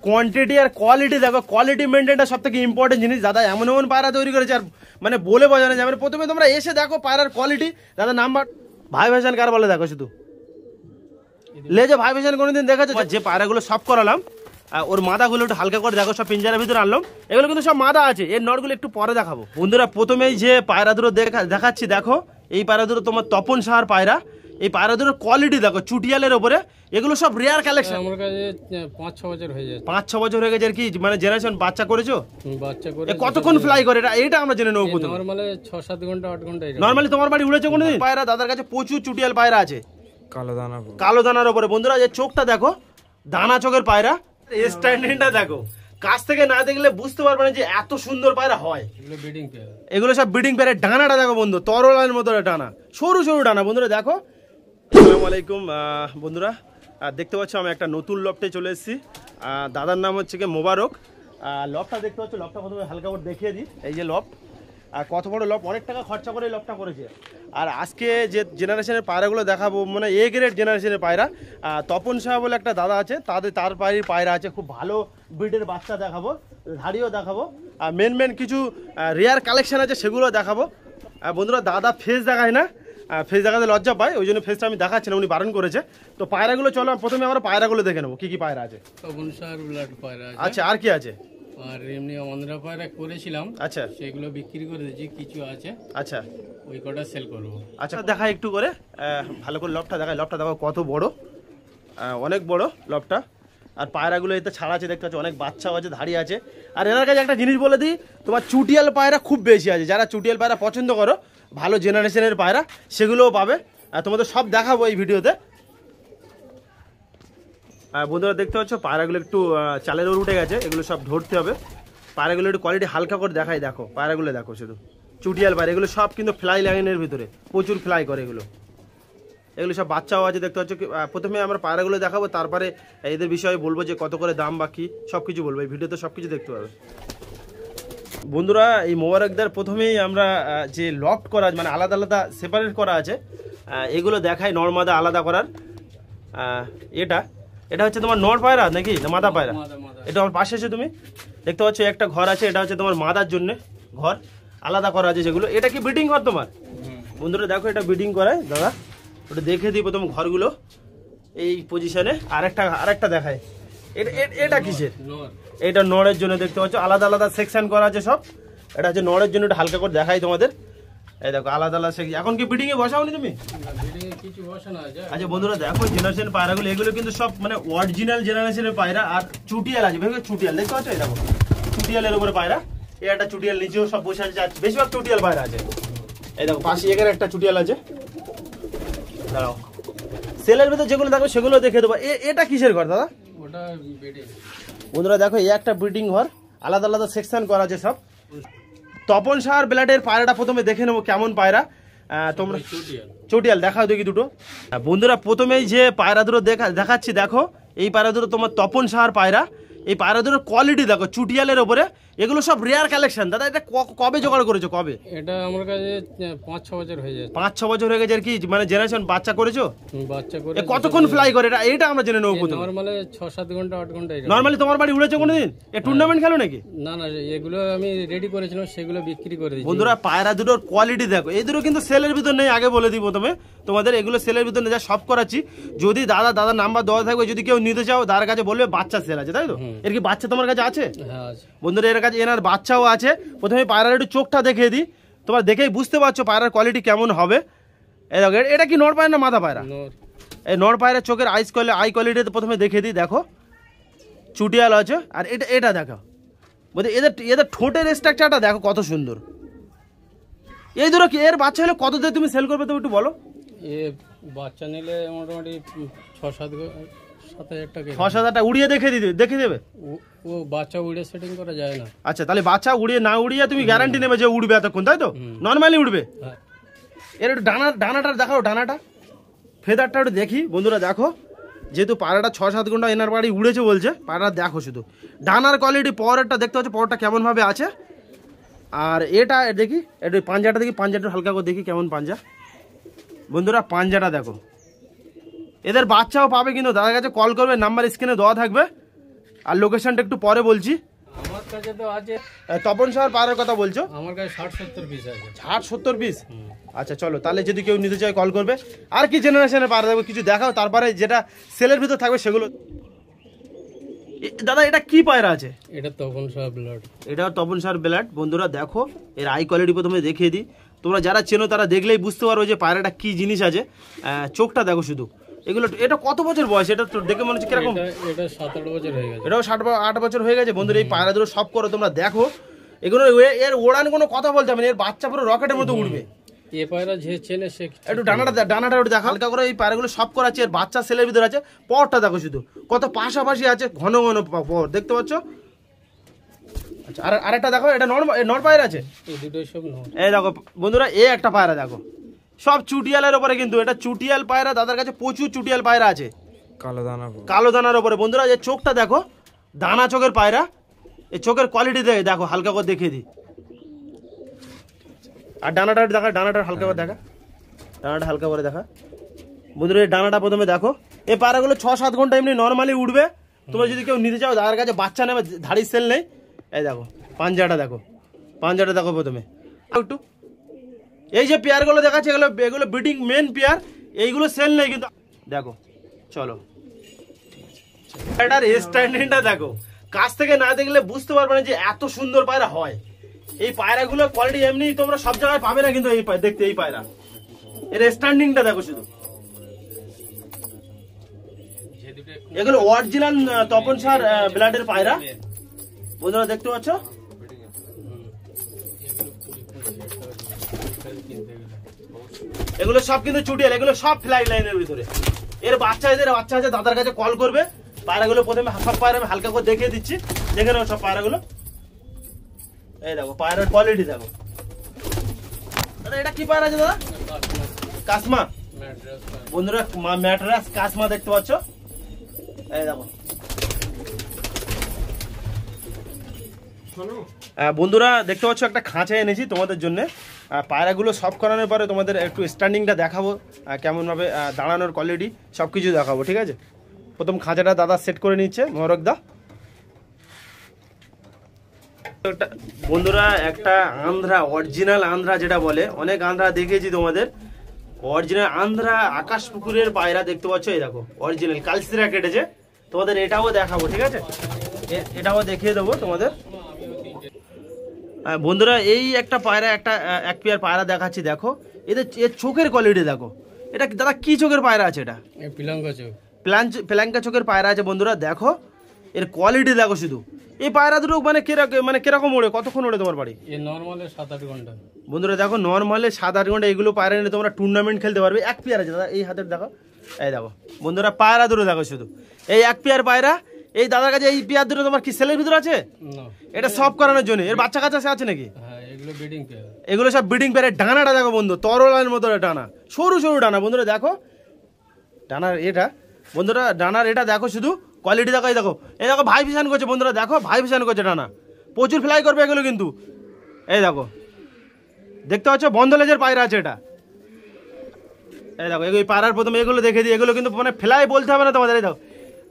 Quantity আর quality দেখো, quality মেনটেনটা সব থেকে ইম্পর্টেন্ট জিনিস। দাদা এমন এমন পায়রা তৈরি করেছে আর মানে বলে বোঝানো যাবে না। প্রথমে তোমরা এসে দেখো পায়রার কোয়ালিটি। দাদা নাম্বার ভাই ভাইজান কার বলে দেখো, শুধু লেজে ভাই ভাইজান কোনোদিন দেখাচ্ছে? যে পায়রাগুলো সব করালাম ওর মাদাগুলো একটু হালকা করে দেখো, সব পিঞ্জারের ভিতরে আনলাম। এগুলো কিন্তু সব মাদা আছে, এর নটগুলো একটু পরে দেখাবো। বন্ধুরা প্রথমেই যে পায়রা দুটো দেখাচ্ছি দেখো, এই পায়রা দুটো তোমার তপন সাহার পায়রা। এই পায়রা দুটোর কোয়ালিটি দেখো, চুটিয়ালের ওপরে। এগুলো সব রেয়ার কালেকশন। আমার কাছে 5-6 বছর হয়ে যায়। 5-6 বছর হয়ে গেছে আর কি, মানে জেনারেশন বাচ্চা করেছো? বাচ্চা করে কতক্ষণ ফ্লাই করে এটা আমরা জেনে নেবো। নরমালি 6-7 ঘন্টা 8 ঘন্টা। নরমালি তোমার বাড়ি উড়েছে কোনোদিন? পায়রা দাদার কাছে প্রচুর চুটিয়াল পায়রা আছে, কালো দানার ওপরে। বন্ধুরা যে চোখটা দেখো, দানা চোখের পায়রা। স্ট্যান্ডিংটা দেখো, কাছ থেকে না দেখলে বুঝতে পারবে না যে এত সুন্দর পায়রা হয়। এগুলো সব ব্রিডিং পায়রা। ডানাটা দেখো বন্ধু, তরলের মতো ডানা, সরু সরু ডানা। বন্ধুরা দেখো। আসসালামু আলাইকুম বন্ধুরা, দেখতে পাচ্ছ আমি একটা নতুন লফটে চলে এসেছি। দাদার নাম হচ্ছে কি মোবারক। লফটটা দেখতে পাচ্ছ, লফটটা প্রথমে হালকা করে দেখিয়ে দিই। এই যে লফট, কত বড় লফট, অনেক টাকা খরচা করে লফটটা করেছে। আর আজকে যে জেনারেশনের পায়রাগুলো দেখাবো, মানে এ গ্রেড জেনারেশনের পায়রা। তপন শাহ বলে একটা দাদা আছে, তার বাড়ির পায়রা আছে, খুব ভালো ব্রিডের বাচ্চা দেখাবো, ধাড়িও দেখাবো। আর মেন কিছু রেয়ার কালেকশন আছে, সেগুলো দেখাবো। বন্ধুরা দাদা ফেস দেখায় না, ফেস দেখাতে লজ্জা পায়, ওই জন্য ফেসটা আমি দেখাচ্ছি না, উনি বারণ করেছে। তো পায়রাগুলো চলো প্রথমে আমরা পায়রাগুলো দেখে নেবো, কি কি পায়রা আছে। তপন শাহর ব্লাড পায়রা আছে। আচ্ছা, আর কি আছে? আর এমনি অন্ধ্রা পায়রা করেছিলাম, আচ্ছা, সেগুলো বিক্রি করে দিয়েছি, কিছু আছে। আচ্ছা, ওই কটা সেল করব। আচ্ছা দেখাই একটু করে, ভালো করে লফটটা দেখাই। লফটটা দেখো কত বড়, অনেক বড় লফটটা। আর পায়রাগুলো এতে ছাড়া আছে, দেখতে পাচ্ছ, অনেক বাচ্চাও আছে, ধাড়ি আছে। আর এনার কাছে একটা জিনিস বলে দিই, তোমার চুটিয়াল পায়রা খুব বেশি আছে। যারা চুটিয়াল পায়রা পছন্দ করো, ভালো জেনারেশনের পায়রা, সেগুলোও পাবে। তোমাদের সব দেখাবো এই ভিডিওতে। বন্ধুরা দেখতে পাচ্ছ পায়রাগুলো একটু চালের ওর উঠে গেছে, এগুলো সব ধরতে হবে। পায়রাগুলো একটু কোয়ালিটি হালকা করে দেখাই, দেখো পায়রাগুলো দেখো, শুধু চুটিয়াল পায়রা। এগুলো সব কিন্তু ফ্লাই লাইনের ভিতরে প্রচুর ফ্লাই করে। এগুলো সব বাচ্চাও আছে, দেখতে পাচ্ছ। প্রথমে আমরা পায়রাগুলো দেখাবো, তারপরে এদের বিষয়ে বলবো যে কত করে দাম বা কি, সব কিছু বলবো। এই ভিডিওতে সব কিছু দেখতে পাবে। বন্ধুরা এই মোবারকদার প্রথমেই আমরা যে লফট করা, মানে আলাদা আলাদা সেপারেট করা আছে, এগুলো দেখাই। নর্মাদা আলাদা করার, এটা হচ্ছে তোমার নর পায়রা নাকি না মাদা পায়রা? এটা আমার পাশে এসে তুমি দেখতে পাচ্ছ একটা ঘর আছে, এটা হচ্ছে তোমার মাদার জন্য ঘর, আলাদা করা আছে যেগুলো। এটা কি ব্রিডিং ঘর তোমার? বন্ধুরা দেখো, এটা ব্রিডিং করায় দাদা, ওটা দেখে দিই প্রথম ঘরগুলো এই পজিশনে। আরেকটা দেখায়, এটা কিসের? এটা নড়ের জন্য, দেখতে পাচ্ছ আলাদা আলাদা সেকশন করা আছে সব। এটা হচ্ছে নড়ের জন্য, এটা হালকা করে দেখাই তোমাদের। এই দেখো আলাদা আলাদা সেকশন। এখন কি ব্রিডিং এ বসাওনি তুমি? আচ্ছা বন্ধুরা দেখো জেনারেশন পায়রাগুলো, এগুলো কিন্তু সব মানে অরিজিনাল জেনারেশনের পায়রা। আর চুটিয়াল আছে, ভেবে চুটিয়াল দেখতে পাচ্ছ, এই দেখো চুটিয়ালের উপরে পায়রা। এই একটা চুটিয়াল, নিচেও সব বসে আছে, বেশিরভাগ চুটিয়াল পায়রা আছে। এই দেখো পাশে এখানে একটা চুটিয়াল আছে। দাঁড়াও, সেলের ভিতরে যেগুলো থাকবে সেগুলো দেখে দেবো। এটা কিসের ঘর দাদা? ওটা ব্রিডিং। বন্ধুরা দেখো, এই একটা ব্রিডিং ঘর, আলাদা আলাদা সেকশন করা আছে সব। তপন শাহর ব্লাডের পায়রাটা প্রথমে দেখে নেবো কেমন পায়রা। তোমরা চটিয়াল দেখাও দেখি দুটো। বন্ধুরা প্রথমেই যে পায়রা দুটো দেখাচ্ছি দেখো, এই পায়রা দুটো তোমার তপন শাহর পায়রা। এই পায়রা দুটোর কোয়ালিটি দেখো, চুটিয়ালের ওপরে। এগুলো সব রেয়ার কালেকশন। দাদা এটা কবে জোগাড় করেছো, কবে? এটা আমার কাছে 5-6 বছর হয়ে যায়। 5-6 বছর হয়ে গেছে আর কি, মানে জেনারেশন বাচ্চা করেছো? বাচ্চা করে কতক্ষণ ফ্লাই করে এটা আমরা জেনে নেবো। নরমালি 6-7 ঘন্টা 8 ঘন্টা। নরমালি তোমার বাড়ি উড়েছে কোনোদিন? টুর্নামেন্ট খেলো নাকি? না, এগুলো আমি রেডি করেছিলাম, সেগুলো বিক্রি করে দিয়েছি। বন্ধুরা পায়রা দুটোর কোয়ালিটি দেখো, এই দুটো কিন্তু সেলের ভিতর নেই, আগে বলে দিই প্রথমে তোমাদের। এগুলো সেলের ভিতর নেই, যা সব করাচ্ছি। যদি দাদার নাম্বার দেওয়া থাকবে, যদি কেউ নিতে চাও দাদার কাছে বলবে বাচ্চা সেল আছে, তাই তো? এর কি বাচ্চা তোমার কাছে আছে? হ্যাঁ আছে বন্ধুরা, এর কাছে এনার বাচ্চাও আছে। প্রথমে পায়রার একটু চোখটা দেখিয়ে দিই, তোমরা দেখেই বুঝতে পারছো পায়রার কোয়ালিটি কেমন হবে। এই দেখো, এটা কি নর পায়রা না মাদা পায়রা? এই নর পায়রার চোখের আই কোয়ালিটি প্রথমে দেখিয়ে দিই, দেখো চুটিয়াল আছে। আর এটা দেখো, বলতে এদের ঠোঁটের স্ট্রাকচারটা দেখো কত সুন্দর। এই দুটো কি এর বাচ্চা হলে কত দিয়ে তুমি সেল করবে, তুমি একটু বলো। এ বাচ্চা নিলে মোটামুটি 6-7 টাকা। 6-7 টাকা উড়িয়ে দেখে দেবে। ও বাচ্চা উড়ে সেটিং করা যায় না। আচ্ছা, তাহলে বাচ্চা উড়িয়ে না উড়িয়ে তুমি গ্যারান্টি নেবে যে উড়বে এতক্ষণ, তাই তো? নর্মালি উড়বে। এর একটু ডানাটা দেখাও, ডানাটা ফেদারটা একটু দেখি। বন্ধুরা দেখো, যেহেতু পায়রাটা 6-7 ঘন্টা এনার বাড়ি উড়েছে বলছে, পায়রাটা দেখো শুধু ডানার কোয়ালিটি, পাওয়ারটা দেখতে হচ্ছে, পাওয়ারটা কেমন ভাবে আছে। আর এটা দেখি, একটু পাঞ্জাটা দেখি, পাঞ্জাটা হালকা করে দেখি কেমন পাঞ্জা। বন্ধুরা পাঞ্জাটা দেখো, এদের বাচ্চাও পাবে, কিন্তু দাদার কাছে কল করবে, নাম্বার স্ক্রিনে দেওয়া থাকবে। আর লোকেশনটা একটু পরে বলছি। আমার কাছে তো আছে তপন সাহার পায়রার কথা বলছো? আমার কাছে 60-70 পিস আছে। 60-70 পিস? আচ্ছা চলো, তাহলে যদি কেউ নিতে চায় কল করবে। আর কি জেনারেশনের পায়রা দেখো কিছু দেখাও, তারপরে যেটা সেলের ভিতর থাকবে সেগুলো। দাদা এটা কি পায়রা আছে? এটা তপন সাহা ব্লাড। এটা তপন সাহার ব্লাড। বন্ধুরা দেখো এর আই কোয়ালিটি প্রথমে দেখিয়ে দিই, তোমরা যারা চেনো তারা দেখলেই বুঝতে পারো যে পায়রাটা কি জিনিস আছে। চোখটা দেখো শুধু। এগুলো এটা কত বছর বয়স? এটা তো দেখে মনে হচ্ছে কিরকম। এটা 7-8 বছর হয়ে গেছে। এটাও 7-8 বছর হয়ে গেছে। বন্ধুরা এই পায়রা দুটো সব করো তোমরা দেখো, এগুলো এর ওড়ান কোনো কথা বলতে হবে না, এর বাচ্চা পুরো রকেটের মতো উঠবে। এই পায়রা যে চেনে সে একটু ডানাটা একটু দেখা হালকা করে। এই পায়রাগুলো সব করা আছে, এর বাচ্চা সেলের ভিতরে আছে। পরটা দেখো শুধু কত পাশাপাশি আছে, ঘন ঘন পর দেখতে পাচ্ছ। আচ্ছা আর আরেকটা দেখো, এটা নর পায়রা আছে। এই দুটোই সব নর। এই দেখো বন্ধুরা এই একটা পায়রা দেখো, সব চুটিয়ালের উপরে, কিন্তু এটা চুটিয়াল পায়রা। দাদার কাছে প্রচুর চুটিয়াল পায়রা আছে কালো দানার উপরে। বন্ধুরা যে চোখটা দেখো, দানা চোখের পায়রা। এই চোখের কোয়ালিটি দেখো, হালকা করে দেখিয়ে দিই। আর ডানাটা দেখা, ডানাটা হালকা করে দেখা, ডানাটা হালকা করে দেখা। বন্ধুরা এই ডানাটা প্রথমে দেখো। এই পায়রাগুলো 6-7 ঘন্টা এমনি নর্মালি উঠবে। তোমরা যদি কেউ নিতে চাও, দাদার কাছে বাচ্চা নেবে, ধাড়ি সেল নেই। এই দেখো পাঞ্জাটা দেখো, পাঞ্জাটা দেখো প্রথমে একটু। এই যে পেয়ারগুলো দেখাচ্ছে এগুলো ব্রিডিং মেন পেয়ার, এইগুলো সেল নেই কিন্তু। দেখো চলো এটার স্ট্যান্ডিংটা দেখো, কাছ থেকে না দেখলে বুঝতে পারবে না যে এত সুন্দর পায়রা হয়। এই পায়রাগুলো কোয়ালিটি এমনি তোমরা সব জায়গায় পাবে না, কিন্তু এই দেখতে এই পায়রা এর স্ট্যান্ডিংটা দেখো শুধু। এগুলো অরিজিনাল তপন সাহার ব্লাডের পায়রা। বন্ধুরা দেখতে পাচ্ছ, এগুলো সব কিন্তু চুটিয়াল, এগুলো সব ফ্লাই লাইনের ভিতরে। এর বাচ্চা আছে, দাদার কাছে কল করবে। পায়রাগুলো প্রথমে সব পায়রা আমি হালকা করে দেখিয়ে দিচ্ছি, দেখে নাও সব পায়রাগুলো। এই দেখো পায়রার কোয়ালিটি দেখো। দাদা এটা কি পায়রা আছে দাদা? কাসমা। বন্ধুরা ম্যাড্রাস কাসমা দেখতে পাচ্ছ। এই দেখো বন্ধুরা দেখতে পাচ্ছ, একটা খাঁচা এনেছি তোমাদের জন্য। পায়রাগুলো সব করানোর পরে তোমাদের একটু স্ট্যান্ডিংটা দেখাবো, কেমনভাবে দাঁড়ানোর কোয়ালিটি সব কিছু দেখাবো, ঠিক আছে? প্রথম খাঁচাটা দাদা সেট করে নিচ্ছে মহরকদা। বন্ধুরা একটা আন্ধ্রা, অরিজিনাল আন্ধ্রা যেটা বলে, অনেক আন্ধ্রা দেখেছি তোমাদের। অরিজিনাল আন্ধ্রা আকাশ পুকুরের পায়রা দেখতে পাচ্ছ। এই দেখো অরিজিনাল কালসিরা কেটেছে, তোমাদের এটাও দেখাবো, ঠিক আছে? এটাও দেখিয়ে দেবো তোমাদের। বন্ধুরা এই একটা পায়রা, এক পেয়ার পায়রা দেখাচ্ছি দেখো। এর চোখের কোয়ালিটি দেখো। এটা দাদা কি চোখের পায়রা আছে? এটা পিলাঙ্কা চোখ, প্লাঙ্কা চোখের পায়রা আছে। বন্ধুরা দেখো এর কোয়ালিটি দেখো শুধু। এই পায়রা দুটো মানে কিরকম ওড়ে, কতক্ষণ ওড়ে তোমার বাড়ি? নর্মালে 7-8 ঘন্টা। বন্ধুরা দেখো নর্মালে 7-8 ঘন্টা এগুলো পায়রা নিয়ে তোমরা টুর্নামেন্ট খেলতে পারবে। এক পেয়ার আছে দাদা, এই হাতের দেখো। এই দেখো বন্ধুরা পায়রা দুটো দেখো শুধু, এই এক পেয়ার পায়রা। এই দাদার কাছে এই পেয়ার দুটো তোমার কি সেলের ভিতরে আছে? এটা সব করানোর জন্য। এর বাচ্চা কাছে আছে নাকি? এগুলো সব ব্রিডিং পেয়ারের। ডানাটা দেখো বন্ধু, তরলার মতো ডানা, সরু সরু ডানা। বন্ধুরা দেখো ডানার এটা, বন্ধুরা ডানার এটা দেখো শুধু, কোয়ালিটি দেখো। এই দেখো, এই দেখো ভাই ভিশান করছে। বন্ধুরা দেখো ভাই ভিশান করছে ডানা, প্রচুর ফ্লাই করবে এগুলো কিন্তু। এই দেখো দেখতে পাচ্ছ, বন্ধ লেজের পায়রা আছে এটা। এই দেখো এই পায়রার প্রথমে এগুলো দেখে দিই, এগুলো কিন্তু মানে ফ্লাই বলতে হবে না তোমাদের। এই দেখো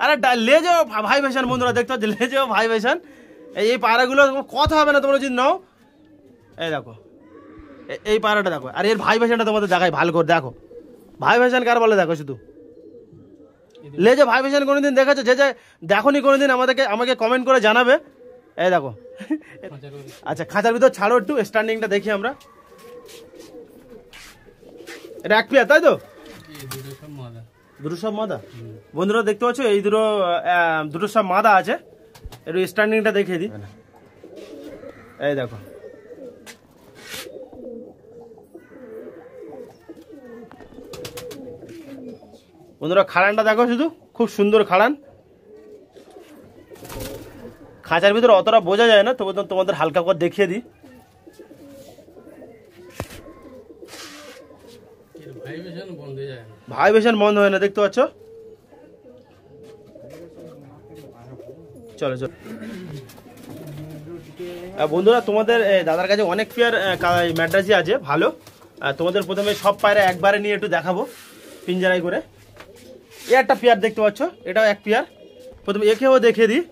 আরে লেজেও ভাই ভেসান। বন্ধুরা দেখতে পাচ্ছ লেজেও ভাই ভেসান। এই পায়রাগুলো কথা হবে না তোমরা যদি নাও। এই দেখো এই পায়রাটা দেখো, আর এর ভাই ভেসানটা তোমাদের দেখাই ভালো করে। দেখো ভাই ভেসান কার বলে দেখো শুধু। লেজে ভাই ভেসান কোনোদিন দেখেছো? যে দেখোনি কোনোদিন আমাকে কমেন্ট করে জানাবে। এই দেখো আচ্ছা খাঁচার ভিতর ছাড়ো একটু, স্ট্যান্ডিংটা দেখি আমরা। এটা এক পেয়ার তাই তো? দুটো সব মাদা। বন্ধুরা দেখতে পাচ্ছ এই দুটো সব মাদা আছে। একটু স্ট্যান্ডিংটা দেখিয়ে দিই। এই দেখো বন্ধুরা খাড়ানটা দেখো শুধু, খুব সুন্দর খাড়ান। খাঁচার ভিতরে অতটা বোঝা যায় না, তবু তোমাদের হালকা করে দেখিয়ে দিই। ভাইব্রেশন বন্ধ হয় না, দেখতে পাচ্ছ। চলো চলো বন্ধুরা, তোমাদের দাদার কাছে অনেক পেয়ার ম্যাড্রাসি আছে ভালো। তোমাদের প্রথমে সব পায়রা একবারে নিয়ে একটু দেখাবো পিঞ্জারাই করে। এ একটা পেয়ার দেখতে পাচ্ছ, এটাও এক পেয়ার। প্রথমে একেও দেখিয়ে দিই।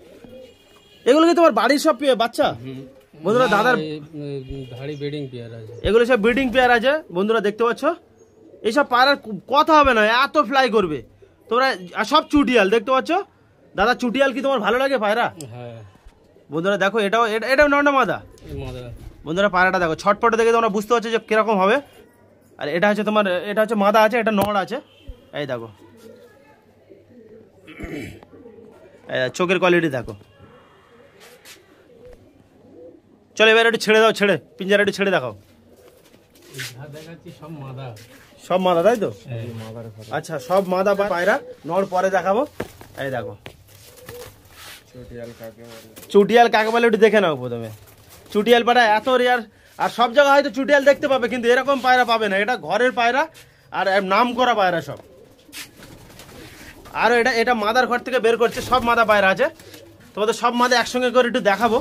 এগুলো কি তোমার বাড়ির সব বাচ্চা? বন্ধুরা দাদার ধাড়ি ব্রিডিং পেয়ার আছে, এগুলো সব ব্রিডিং পেয়ার আছে বন্ধুরা, দেখতে পাচ্ছ। এইসব পায়রার কথা হবে না, এত ফ্লাই করবে তোমরা। সব চুটিয়াল দেখতে পাচ্ছ। দাদা চুটিয়াল কি তোমার ভালো লাগে পায়রা? হ্যাঁ বন্ধুরা দেখো, এটাও নর না মাদা? বন্ধুরা পায়রাটা দেখো, ছটপটে দেখে তোমরা বুঝতে পারছো যে কিরকম হবে। আর এটা হচ্ছে তোমার, এটা হচ্ছে মাদা আছে, এটা নড় আছে। এই দেখো চোখের কোয়ালিটি দেখো। চলো এবার একটু ছেড়ে দাও, ছেড়ে পিঞ্জারা একটু ছেড়ে দেখাও। সব মাদা তাই তো? আচ্ছা সব মাদা পায়রা, নড় পরে দেখাবো। এই দেখো চুটিয়াল কাকে বলে একটু দেখে নাও প্রথমে। চুটিয়াল পায়রা এত রেয়ার, আর সব জায়গায় হয়তো চুটিয়াল দেখতে পাবে, কিন্তু এরকম পায়রা পাবে না। এটা ঘরের পায়রা আর নাম করা পায়রা সব। আর এটা মাদার ঘর থেকে বের করছে, সব মাদা পায়রা আছে। তোমাদের সব মাদা একসঙ্গে করে একটু দেখাবো।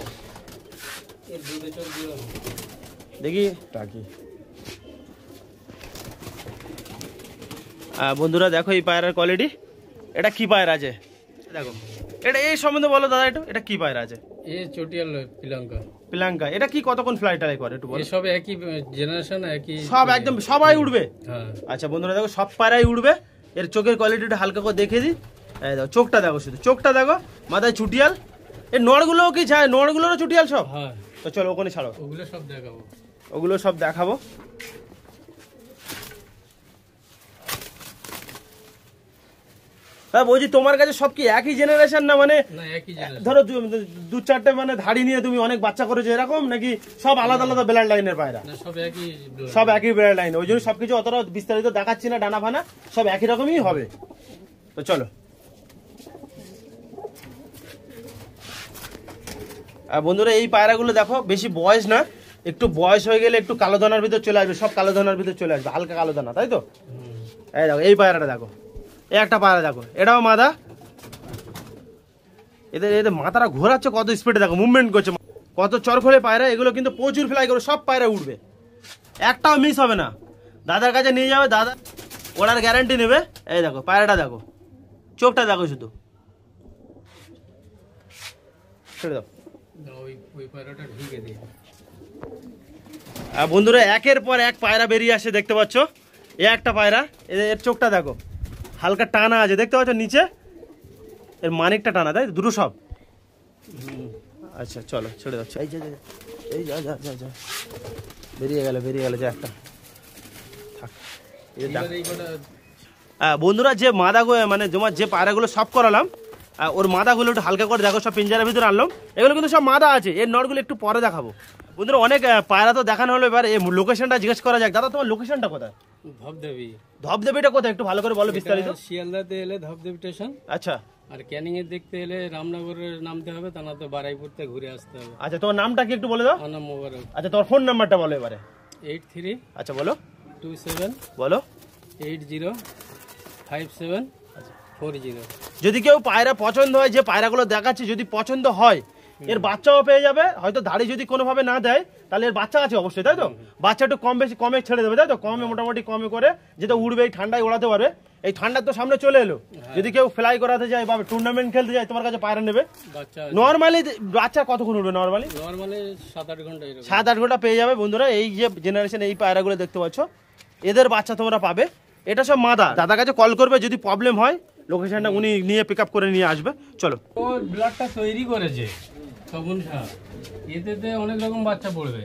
দেখি বন্ধুরা দেখো এই পায়রার কোয়ালিটি। এটা কি পায়রা আছে দেখো, এটা এই সম্বন্ধে বলো দাদা একটু, এটা কি পায়রা আছে? চটিয়াল পিলাঙ্কা। পিলাঙ্কা, এটা কি কতক্ষণ ফ্লাই টাই করে একটু বলো। সব একই জেনারেশন, একই সব একদম সবাই উঠবে। হ্যাঁ আচ্ছা বন্ধুরা দেখো সব পায়রাই উঠবে। এর চোখের কোয়ালিটিটা হালকা করে দেখে দিই। এই দেখো চোখটা দেখো, শুধু চোখটা দেখো, মাথায় চুটিয়াল। এই নড়গুলোও কি চায়? নড়গুলোরও চুটিয়াল সব? হ্যাঁ। তো চলো ওখানে ছাড়ো, ওগুলো সব দেখাবো। ওগুলো সব দেখাবো। হ্যাঁ বলছি তোমার কাছে সব কি একই জেনারেশন না? মানে ধরো দু চারটে মানে ধাড়ি নিয়ে তুমি অনেক বাচ্চা করেছো এরকম, নাকি সব আলাদা আলাদা ব্লাড লাইনের পায়রা? সব একই ব্লাড লাইন, ওই জন্য সবকিছু অতটা বিস্তারিত দেখাচ্ছি না। ডানা ফানা সব একই রকমই হবে। তো চলো বন্ধুরা এই পায়রাগুলো দেখো, বেশি বয়স না, একটু বয়স হয়ে গেলে একটু কালো দানার ভিতর চলে আসবে, সব কালো দানার ভিতর চলে আসবে, হালকা কালো দানা, তাই তো? এই দেখো এই পায়রাটা দেখো, এই একটা পায়রা দেখো, এটাও মাদা। এদের মাথাটা ঘোরাচ্ছে কত স্পিডে, দেখো মুভমেন্ট করছে, কত চরখলে পায়রা। এগুলো কিন্তু প্রচুর ফ্লাই করবে, সব পায়রা উঠবে, একটাও মিস হবে না। দাদার কাছে নিয়ে যাবে, দাদা ওড়ার গ্যারান্টি নেবে। এই দেখো পায়রাটা দেখো, চোখটা দেখো শুধু, ছেড়ে দাও। বন্ধুরা একের পর এক পায়রা বেরিয়ে আসে, দেখতে পাচ্ছ। এ একটা পায়রা, এর চোখটা দেখো, হালকা টানা আছে, দেখতে পাচ্ছ নিচে, এর মানিকটা টানা, তাই দুটো সব। আচ্ছা চলো ছেড়ে দাও। এই যা যা যা যা, বেরিয়ে গেল যে একটা। বন্ধুরা যে মাদাগুলো মানে তোমার যে পায়রাগুলো সব করালাম, ওর মাদাগুলো একটু হালকা করে দেখো, সব পিঞ্জারের ভিতরে আনলাম। এগুলো কিন্তু সব মাদা আছে, এর নটগুলো একটু পরে দেখাবো। বন্ধুরা অনেক পায়রা তো দেখানো হলো, এবার এই লোকেশনটা জিজ্ঞেস করা যাক। দাদা তোমার লোকেশনটা কোথায়? ধবদেবী। ধবদেবীটা কোথায় একটু ভালো করে বলো বিস্তারিত। শিয়ালদাতে এলে ধবদেবী স্টেশন। আচ্ছা। আর ক্যানিং এর দেখতে এলে রামনগরের নামতে হবে, তা না তো বারাইপুর থেকে ঘুরে আসতে হবে। আচ্ছা তোমার নামটা কি একটু বলে দাও। আমার নাম মোবারক। আচ্ছা তোমার ফোন নাম্বারটা বলো এবারে। 83। আচ্ছা বলো। 27 বলো 805740। যদি কেউ পায়রা পছন্দ হয়, যে পায়রাগুলো দেখাচ্ছি যদি পছন্দ হয়, এর বাচ্চাও পেয়ে যাবে। হয়তো দাড়ি যদি কোনোভাবে না দেয়, তাহলে এর বাচ্চা আছে অবশ্যই, তাই তো? বাচ্চা একটু কম বেশি কমে ছেড়ে দেবে, তাই তো? কমে মোটামুটি কমে করে, যেটা উড়বে, এই ঠান্ডায় ওড়াতে পারবে। এই ঠান্ডার তো সামনে চলে এলো, যদি কেউ ফ্লাই করাতে যায় বা টুর্নামেন্ট খেলতে যায়, তোমার কাছে পায়রা নেবে। নর্মালি বাচ্চা কতক্ষণ উঠবে? নর্মালি 7-8 ঘন্টা। 7-8 ঘন্টা পেয়ে যাবে বন্ধুরা। এই যে জেনারেশন এই পায়রাগুলো দেখতে পাচ্ছ, এদের বাচ্চা তোমরা পাবে। এটা সব মাদা। দাদার কাছে কল করবে, যদি প্রবলেম হয় লোকেশনটা উনি নিয়ে পিক আপ করে নিয়ে আসবে। চলো। ও ব্লাডটা তৈরি করেছে তখন, এতে অনেক রকম বাচ্চা পড়বে,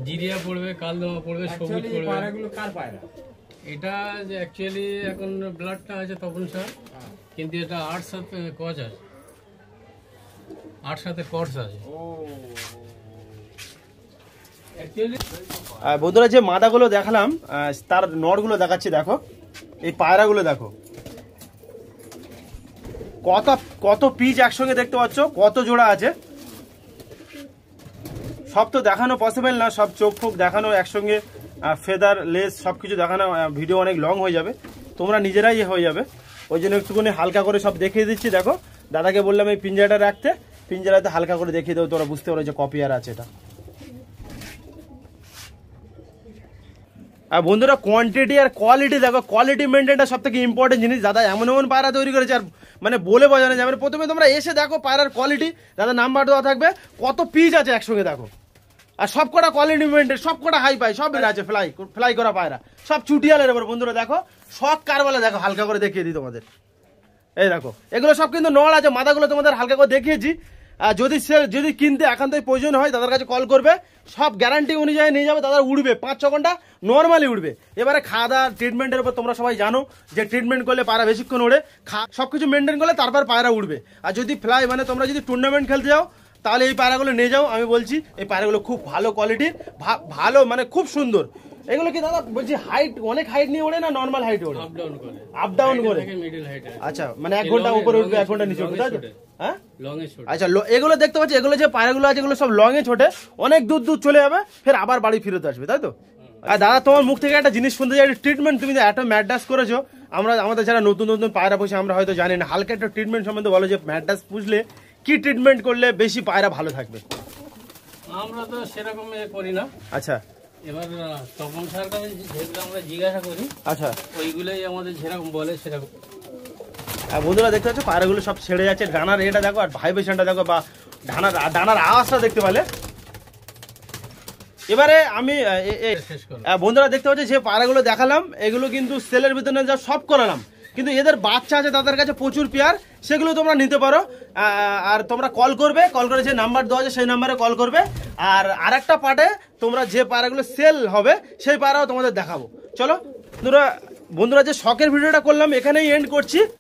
জিরিয়া পড়বে, কালদমা পড়বে, সবুজ পড়বে। পায়রাগুলো কার পায়রা? এটা যে অ্যাকচুয়ালি এখন ব্লাডটা আছে তপন স্যার, কিন্তু এটা 8 সাথে কচ আছে, 8 সাথে কর্স আছে। বন্ধুরা যে মাদাগুলো দেখালাম, তার নড়গুলো দেখাচ্ছি, দেখো এই পায়রাগুলো দেখো, কত কত পিচ একসঙ্গে দেখতে পাচ্ছ, কত জোড়া আছে। সব তো দেখানো পসিবল না, সব চোখ ফোক দেখানো একসঙ্গে, ফেদার লেস সবকিছু দেখানো, ভিডিও অনেক লং হয়ে যাবে, তোমরা নিজেরাই হয়ে যাবে। ওই জন্য একটুখানি হালকা করে সব দেখিয়ে দিচ্ছি। দেখো দাদাকে বললাম এই পিঞ্জারাটা রাখতে, পিঞ্জারাতে হালকা করে দেখিয়ে দেবো, তোরা বুঝতে পারো যে কপিয়ার আছে এটা। আর বন্ধুরা কোয়ান্টিটি আর কোয়ালিটি দেখো, কোয়ালিটি মেনটেনটা সব থেকে ইম্পর্টেন্ট জিনিস। দাদা এমন এমন পায়রা তৈরি করেছে, আর মানে বলে বোঝানো যাবে না। প্রথমে তোমরা এসে দেখো পায়রার কোয়ালিটি, দাদা নাম্বার দেওয়া থাকবে, কত পিস আছে একসঙ্গে দেখো। আর সব কটা কোয়ালিটি মেনটেন, সব কটা হাই পাই, সব আছে ফ্লাই করা পায়রা, সব চুটিয়ালের উপর। বন্ধুরা দেখো শখ কার বলে দেখো, হালকা করে দেখিয়ে দিই তোমাদের। এই দেখো এগুলো সব কিন্তু নড় আছে, মাথাগুলো তোমাদের হালকা করে দেখিয়েছি। আর যদি কিনতে একান্তই প্রয়োজন হয় দাদার কাছে কল করবে, সব গ্যারান্টি অনুযায়ী নিয়ে যাবে, দাদা উড়বে 5-6 ঘন্টা নর্মালি উড়বে। এবারে খাওয়া দাওয়া ট্রিটমেন্টের উপর তোমরা সবাই জানো যে ট্রিটমেন্ট করলে পায়রা বেশিক্ষণ ওড়ে, সবকিছু মেনটেন করলে তারপর পায়রা উড়বে। আর যদি ফ্লাই মানে তোমরা যদি টুর্নামেন্ট খেলতে যাও তাহলে এই পায়রাগুলো নিয়ে যাও। আমি বলছি এই পায়রাগুলো খুব ভালো কোয়ালিটির, ভালো মানে খুব সুন্দর। এগুলো কি দাদা বলছি হাইট, অনেক হাইট নিয়ে ওড়ে না নর্মাল হাইট ওড়ে? আপ ডাউন করে। আচ্ছা মানে 1 ঘন্টা উপরে উঠবে 1 ঘন্টা নিচে উঠবে, তাই তো? হ্যাঁ আচ্ছা, এগুলো দেখতে পাচ্ছি, এগুলো যে পায়রাগুলো আছে এগুলো সব লং এ ছোটে, অনেক দূর দূর চলে যাবে, ফের আবার বাড়ি ফিরতে আসবে, তাই তো? আর দাদা তোমার মুখ থেকে একটা জিনিস শুনতে চাই, ট্রিটমেন্ট তুমি যে একটা ম্যাডাস করেছো, আমাদের যারা নতুন নতুন পায়রা বসে আমরা হয়তো জানি না, হালকা একটা ট্রিটমেন্ট সম্বন্ধে বলো যে ম্যাডাস পুষলে কি ট্রিটমেন্ট করলে বেশি পায়রা ভালো থাকবে? আমরা তো সেরকম করি না। আচ্ছা এবার তপন স্যার কাছে যেগুলো আমরা জিজ্ঞাসা করি, আচ্ছা ওইগুলোই আমাদের যেরকম বলে সেরকম। আর বন্ধুরা দেখতে পাচ্ছ পায়রাগুলো সব ছেড়ে যাচ্ছে, ডানার এটা দেখো আর ভাইব্রেশনটা দেখো, বা ডানার আওয়াজটা দেখতে পেলে। এবারে আমি বন্ধুরা দেখতে পাচ্ছি যে পায়রাগুলো দেখালাম এগুলো কিন্তু সেলের ভিতরে যা সব করালাম, কিন্তু এদের বাচ্চা আছে তাদের কাছে প্রচুর পেয়ার, সেগুলো তোমরা নিতে পারো। আর তোমরা কল করবে, কল করে যে নাম্বার দেওয়া আছে সেই নাম্বারে কল করবে। আর আরেকটা পার্টে তোমরা যে পায়রাগুলো সেল হবে সেই পায়রাও তোমাদের দেখাবো। চলো বন্ধুরা, যে শখের ভিডিওটা করলাম এখানেই এন্ড করছি।